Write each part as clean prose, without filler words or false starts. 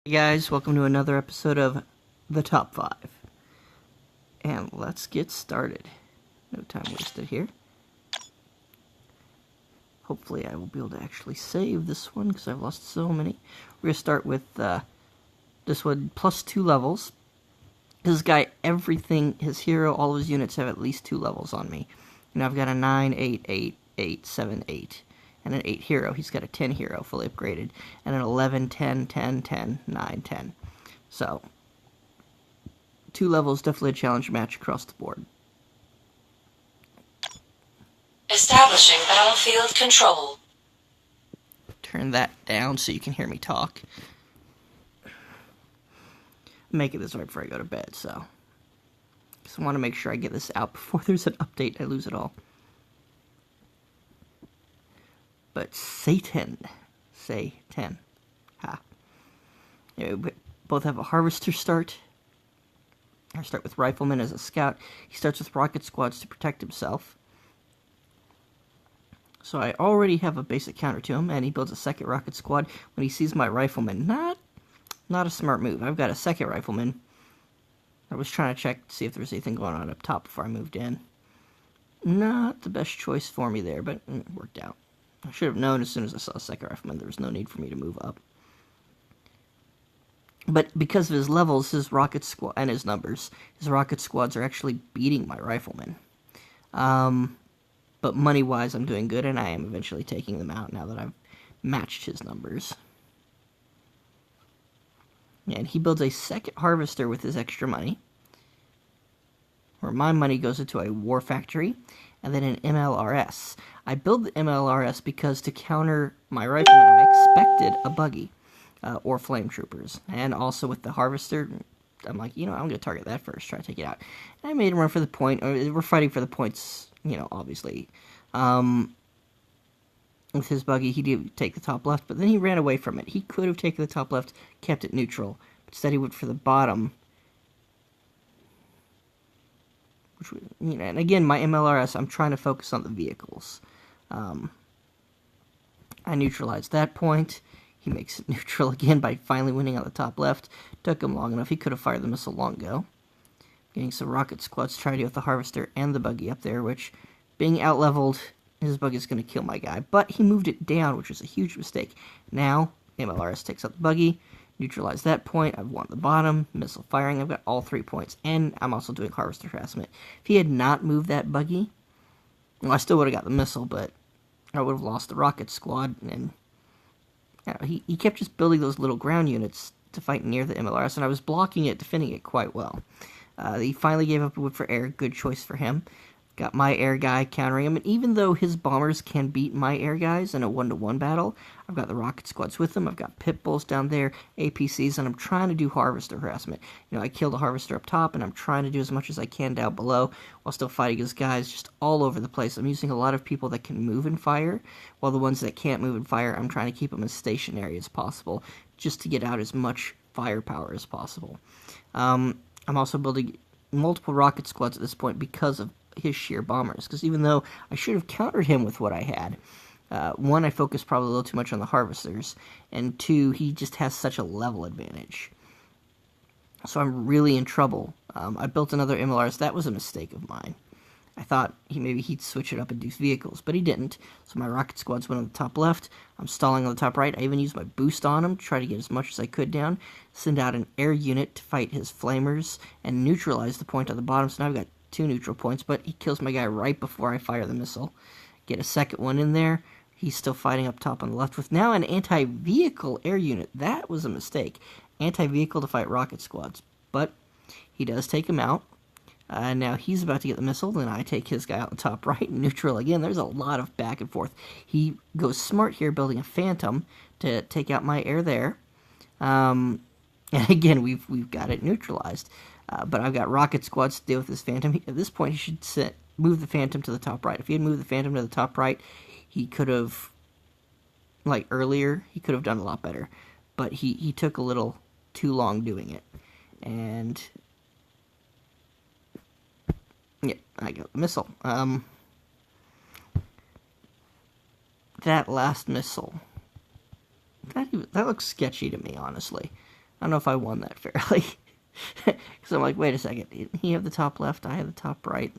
Hey guys, welcome to another episode of The Top 5. And let's get started. No time wasted here. Hopefully I will be able to actually save this one because I've lost so many. We're going to start with this one plus 2 levels. This guy, everything, his hero, all of his units have at least 2 levels on me. You know, I've got a 9, 8, 8, 8, 7, 8. And an 8 hero. He's got a 10 hero, fully upgraded. And an 11, 10, 10, 10, 9, 10. So, 2 levels, definitely a challenge match across the board. Establishing battlefield control. Turn that down so you can hear me talk. I'm making this right before I go to bed, so just want to make sure I get this out before there's an update. I lose it all. But Satan. Ha. Yeah, we both have a harvester start. I start with Rifleman as a scout. He starts with rocket squads to protect himself. So I already have a basic counter to him, and he builds a second rocket squad when he sees my Rifleman. Not a smart move. I've got a second Rifleman. I was trying to check to see if there was anything going on up top before I moved in. Not the best choice for me there, but it worked out. I should have known as soon as I saw a second Rifleman there was no need for me to move up. But because of his levels, his rocket squad and his numbers, his rocket squads are actually beating my Rifleman. But money-wise, I'm doing good, and I am eventually taking them out now that I've matched his numbers. And he builds a second harvester with his extra money, where my money goes into a war factory, and then an MLRS. I build the MLRS because to counter my Rifleman, I expected a buggy, or flame troopers. And also with the harvester, I'm like, I'm going to target that first, try to take it out. And I made him run for the point. We're fighting for the points, obviously. With his buggy, he did take the top left, but then he ran away from it. He could have taken the top left, kept it neutral. But instead, he went for the bottom. Which, and again, my MLRS, I'm trying to focus on the vehicles. I neutralized that point. He makes it neutral again by finally winning on the top left. Took him long enough. He could have fired the missile long ago. Getting some rocket squads trying to deal with the harvester and the buggy up there, which, being out-leveled, his buggy is going to kill my guy. But he moved it down, which was a huge mistake. Now, MLRS takes out the buggy. Neutralize that point. I've won the bottom. Missile firing. I've got all 3 points. And I'm also doing harvester harassment. If he had not moved that buggy, well, I still would have got the missile, but I would have lost the rocket squad. And he kept just building those little ground units to fight near the MLRS, and I was blocking it, defending it quite well. He finally gave up wood for air. Good choice for him. Got my air guy countering him, and even though his bombers can beat my air guys in a 1-to-1 battle, I've got the rocket squads with them. I've got pit bulls down there, APCs, and I'm trying to do harvester harassment. I killed a harvester up top, and I'm trying to do as much as I can down below while still fighting his guys just all over the place. I'm using a lot of people that can move and fire, while the ones that can't move and fire, I'm trying to keep them as stationary as possible, just to get out as much firepower as possible. I'm also building multiple rocket squads at this point because of his sheer bombers, because even though I should have countered him with what I had, one, I focused probably a little too much on the harvesters, and two, he just has such a level advantage. So I'm really in trouble. I built another MLRS. That was a mistake of mine. I thought maybe he'd switch it up and do vehicles, but he didn't. So my rocket squads went on the top left. I'm stalling on the top right. I even used my boost on him to try to get as much as I could down. Send out an air unit to fight his flamers and neutralize the point on the bottom. So now I've got 2 neutral points, but he kills my guy right before I fire the missile. Get a second one in there. He's still fighting up top on the left with now an anti-vehicle air unit. That was a mistake. Anti-vehicle to fight rocket squads. But he does take him out. Now he's about to get the missile, then I take his guy out the top right, neutral again. There's a lot of back and forth. He goes smart here, building a Phantom to take out my air there. And again, we've got it neutralized. But I've got rocket squads to deal with this Phantom. At this point, he should move the Phantom to the top right. If he had moved the Phantom to the top right, he could have, like earlier, he could have done a lot better. But he took a little too long doing it. And yeah, I got the missile. That last missile, that looks sketchy to me, honestly. I don't know if I won that fairly. Because I'm like, wait a second. Didn't he have the top left? I have the top right.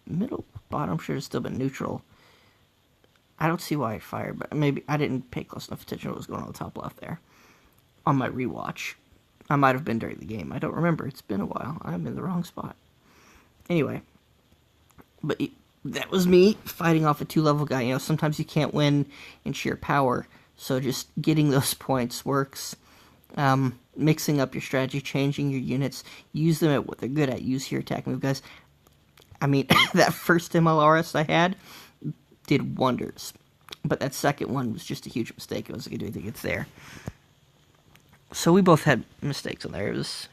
Middle, bottom should have still been neutral. I don't see why it fired, but maybe I didn't pay close enough attention to what was going on the top left there. On my rewatch. I might have been during the game. I don't remember. It's been a while. I'm in the wrong spot. Anyway. But that was me fighting off a 2-level guy. You know, sometimes you can't win in sheer power. So just getting those points works. Mixing up your strategy, changing your units, use them at what they're good at, use your attack move, guys. I mean, that first MLRS I had did wonders, but that second one was just a huge mistake. It wasn't going to do anything. It's there. So we both had mistakes on there. It was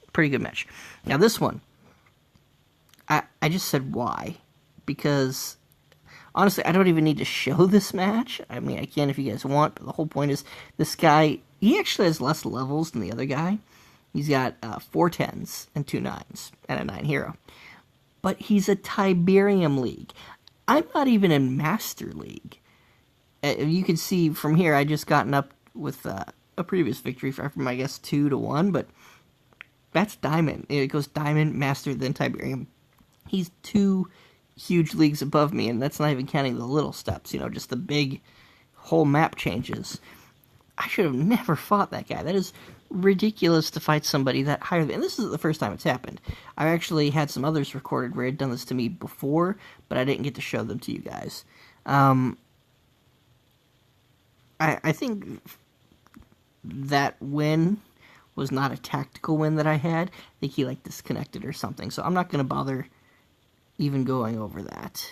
a pretty good match. Now this one, I just said why, because honestly, I don't even need to show this match. I mean, I can if you guys want, but the whole point is this guy, he actually has less levels than the other guy. He's got 4 10s and 2 9s and a 9 hero. But he's a Tiberium League. I'm not even in Master League. You can see from here, I just gotten up with a previous victory from, I guess, 2-1, but that's Diamond. It goes Diamond, Master, then Tiberium. He's 2 huge leagues above me, and that's not even counting the little steps, you know, just the big whole map changes. I should have never fought that guy. That is ridiculous to fight somebody that higher than... And this is the first time it's happened. I've actually had some others recorded where had done this to me before, but I didn't get to show them to you guys. I think that win was not a tactical win that I had. I think he, like, disconnected or something, so I'm not going to bother even going over that.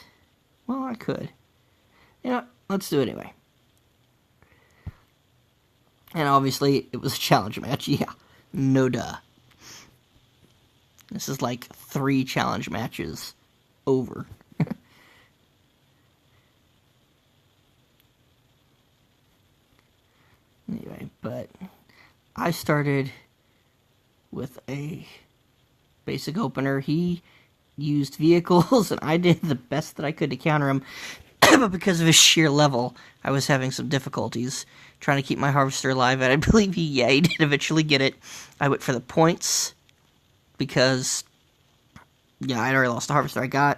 Well, I could. You know, let's do it anyway. And obviously, it was a challenge match. Yeah, no duh. This is like 3 challenge matches over. Anyway, but I started with a basic opener. He used vehicles, and I did the best that I could to counter him. But because of his sheer level, I was having some difficulties trying to keep my harvester alive, and I believe he did eventually get it. I went for the points, because, yeah, I'd already lost the harvester.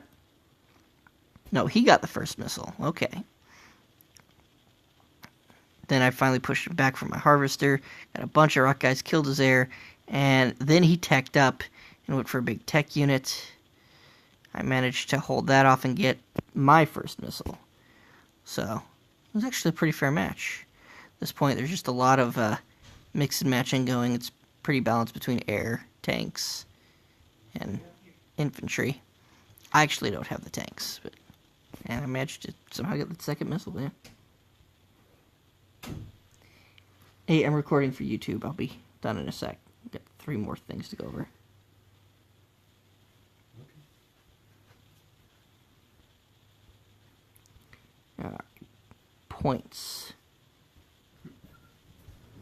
No, he got the first missile. Okay. Then I finally pushed him back from my harvester, got a bunch of rock guys, killed his air, and then he teched up and went for a big tech unit. I managed to hold that off and get my first missile. So, it was actually a pretty fair match. At this point, there's just a lot of mix and matching going. It's pretty balanced between air, tanks, and infantry. I actually don't have the tanks, and I managed to somehow get the second missile, yeah. Hey, I'm recording for YouTube. I'll be done in a sec. Got 3 more things to go over. Points.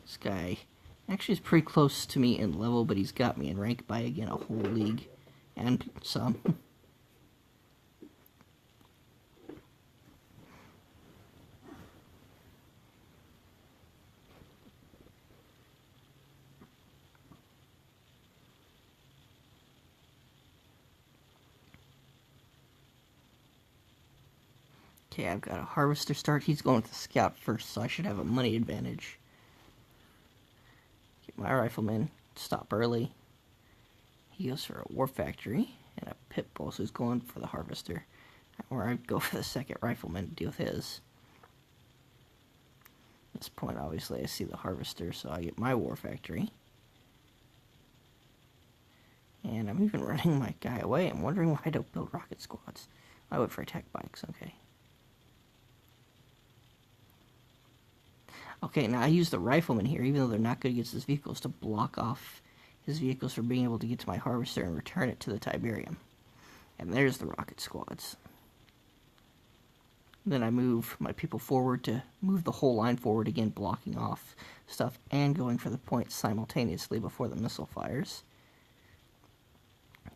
This guy actually is pretty close to me in level, but he's got me in rank by, again, a whole league and some. Okay, I've got a harvester start. He's going with the scout first, so I should have a money advantage. Get my rifleman, stop early. He goes for a war factory, and a pit bull, so he's going for the harvester. Or I go for the second rifleman to deal with his. At this point, obviously, I see the harvester, so I get my war factory. And I'm even running my guy away. I'm wondering why I don't build rocket squads. I went for attack bikes, okay. Okay, now I use the riflemen here, even though they're not good against his vehicles, to block off his vehicles from being able to get to my harvester and return it to the Tiberium. And there's the rocket squads. Then I move my people forward to move the whole line forward, again blocking off stuff and going for the points simultaneously before the missile fires.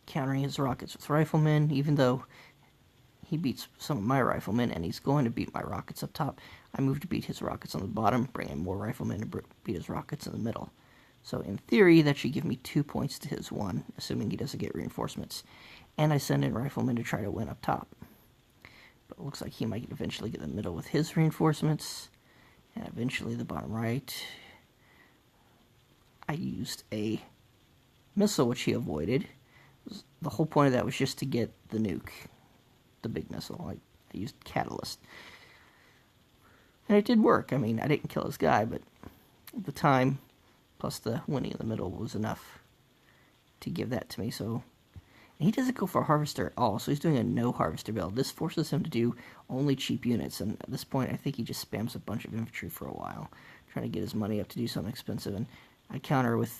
Countering his rockets with riflemen, even though he beats some of my riflemen, and he's going to beat my rockets up top. I move to beat his rockets on the bottom, bring in more riflemen to beat his rockets in the middle. So in theory, that should give me 2 points to his 1, assuming he doesn't get reinforcements. And I send in Rifleman to try to win up top. But it looks like he might eventually get the middle with his reinforcements. And eventually the bottom right. I used a missile, which he avoided. The whole point of that was just to get the nuke, the big missile. I used Catalyst. And it did work. I mean, I didn't kill his guy, but at the time, plus the winning in the middle was enough to give that to me. So, and he doesn't go for a Harvester at all, so he's doing a no Harvester build. This forces him to do only cheap units, and at this point, I think he just spams a bunch of infantry for a while, trying to get his money up to do something expensive. And I counter with,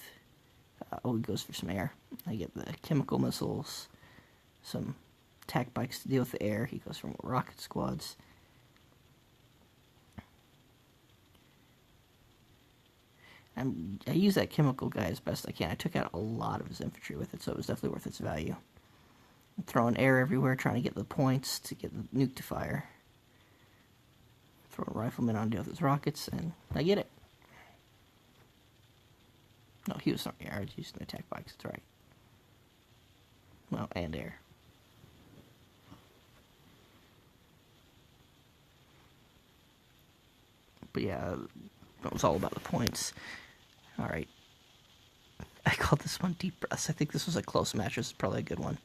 he goes for some air. I get the chemical missiles, some attack bikes to deal with the air. He goes for more rocket squads. I use that chemical guy as best I can. I took out a lot of his infantry with it, so it was definitely worth its value. I'm throwing air everywhere, trying to get the points to get the nuke to fire. Throw a rifleman on to deal with his rockets, and I get it. No, he was throwing air. I was using the attack bikes, that's right. Well, and air. But yeah, it was all about the points. Alright. I called this one Deep Breaths. I think this was a close match. This is probably a good one.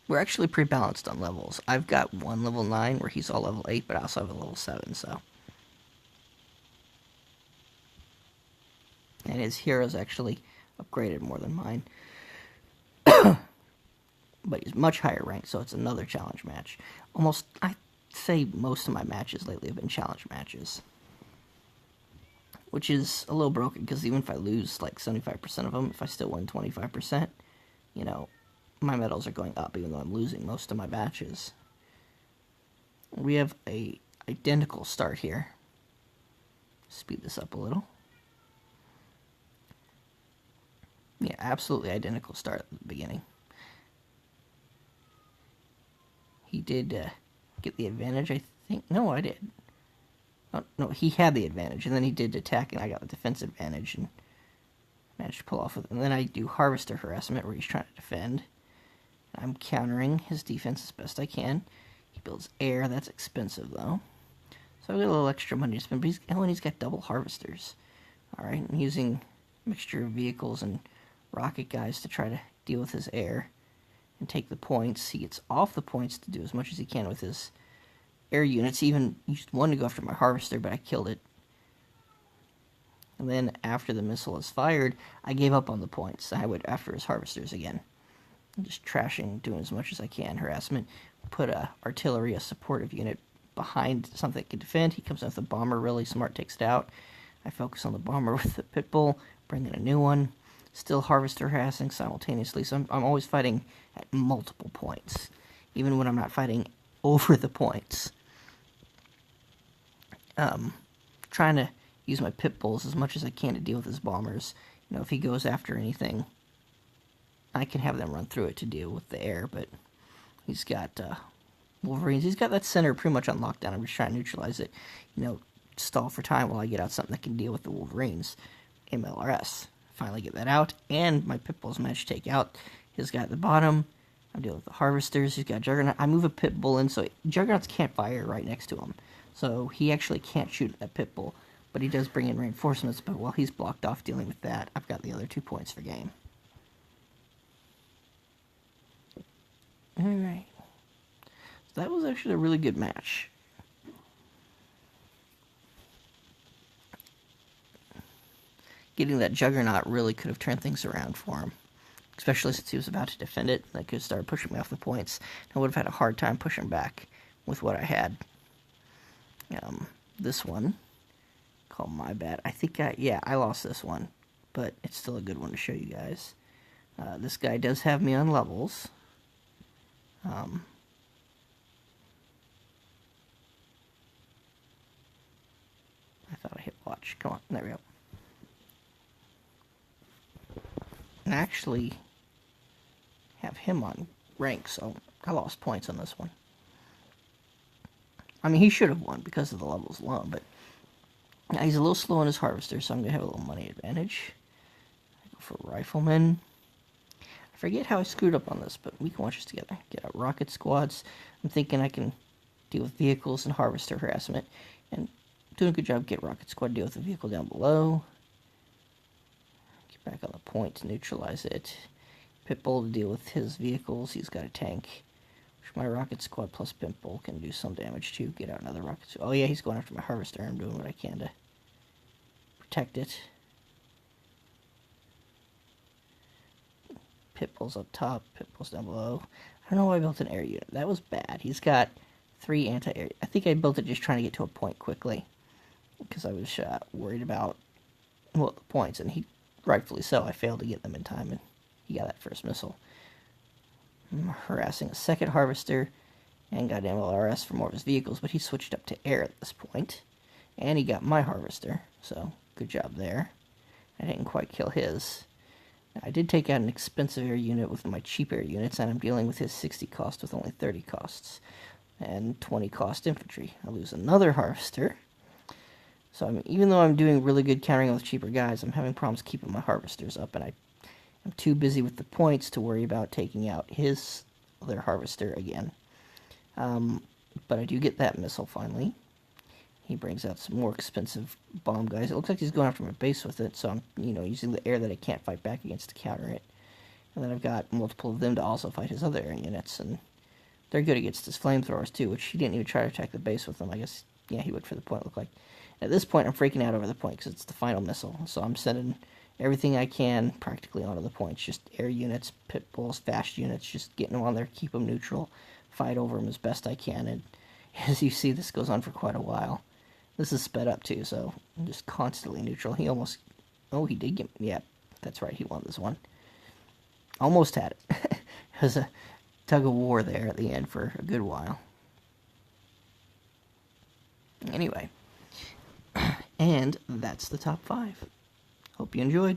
We're actually pretty balanced on levels. I've got one level 9 where he's all level 8, but I also have a level 7, so. And his hero's actually upgraded more than mine. But he's much higher ranked, so it's another challenge match. I'd say most of my matches lately have been challenge matches. Which is a little broken, because even if I lose like 75% of them, if I still win 25%, you know, my medals are going up, even though I'm losing most of my matches. We have a identical start here. Speed this up a little. Yeah, absolutely identical start at the beginning. He did get the advantage, I think. No, I did. Oh, no, he had the advantage, and then he did attack, and I got the defense advantage, and managed to pull off with it. And then I do Harvester Harassment, where he's trying to defend. I'm countering his defense as best I can. He builds air. That's expensive, though. So I get a little extra money to spend, but he's got double Harvesters. Alright, I'm using a mixture of vehicles and rocket guys to try to deal with his air and take the points. He gets off the points to do as much as he can with his air units. He even used one to go after my Harvester, but I killed it. And then after the missile is fired, I gave up on the points. I went after his Harvesters again. I'm just trashing, doing as much as I can. Harassment. Put a artillery, a supportive unit, behind something that can defend. He comes in with a bomber, really smart, takes it out. I focus on the bomber with the Pitbull, bring in a new one. Still Harvester harassing simultaneously, so I'm always fighting at multiple points, even when I'm not fighting over the points. Trying to use my Pitbulls as much as I can to deal with his bombers. You know, if he goes after anything, I can have them run through it to deal with the air, but he's got Wolverines. He's got that center pretty much on lockdown. I'm just trying to neutralize it. You know, stall for time while I get out something that can deal with the Wolverines. MLRS. Finally get that out, and my Pitbulls managed to take out his guy at the bottom. I'm dealing with the Harvesters. He's got Juggernaut. I move a Pitbull in, so Juggernauts can't fire right next to him. So he actually can't shoot at Pitbull, but he does bring in reinforcements, but while he's blocked off dealing with that, I've got the other 2 points for game. Alright. So that was actually a really good match. Getting that Juggernaut really could have turned things around for him. Especially since he was about to defend it. That could have started pushing me off the points. I would have had a hard time pushing back with what I had. This one, called My Bad. I think I lost this one. But it's still a good one to show you guys. This guy does have me on levels. I thought I hit watch. Come on, there we go. And actually have him on rank, so I lost points on this one. I mean, he should have won because of the levels alone, but Now he's a little slow on his harvester, so I'm going to have a little money advantage. I go for rifleman. I forget how I screwed up on this, but we can watch this together. Get out rocket squads. I'm thinking I can deal with vehicles and harvester harassment. And doing a good job, get rocket squad, deal with the vehicle down below. Get back on the point to neutralize it. Pitbull to deal with his vehicles. He's got a tank. Which my rocket squad plus Pitbull can do some damage to. Get out another rocket squad. Oh yeah, he's going after my harvester. I'm doing what I can to protect it. Pitbull's up top, Pitbull's down below. I don't know why I built an air unit. That was bad. He's got 3 anti-air. I think I built it just trying to get to a point quickly. Because I was worried about, well, the points. And he, rightfully so, I failed to get them in time. And he got that first missile. I'm harassing a second harvester. And got MLRS for more of his vehicles. But he switched up to air at this point. And he got my harvester. So, good job there. I didn't quite kill his. I did take out an expensive air unit with my cheap air units, and I'm dealing with his 60 cost with only 30 costs. And 20 cost infantry. I lose another harvester. So even though I'm doing really good countering with cheaper guys, I'm having problems keeping my harvesters up, and I'm too busy with the points to worry about taking out his other harvester again. But I do get that missile finally. He brings out some more expensive bomb guys. It looks like he's going after my base with it, so I'm, using the air that I can't fight back against to counter it. And then I've got multiple of them to also fight his other air units, and they're good against his flamethrowers too, which he didn't even try to attack the base with them. I guess, yeah, he went for the point, looked like. At this point, I'm freaking out over the point because it's the final missile, so I'm sending everything I can practically onto the points. Just air units, pit bulls, fast units, just getting them on there, keep them neutral, fight over them as best I can, and as you see, this goes on for quite a while. This is sped up too, so I'm just constantly neutral. He almost... Oh, he did get... Yeah, that's right, he won this one. Almost had it. It was a tug of war there at the end for a good while. Anyway. And that's the top 5. Hope you enjoyed.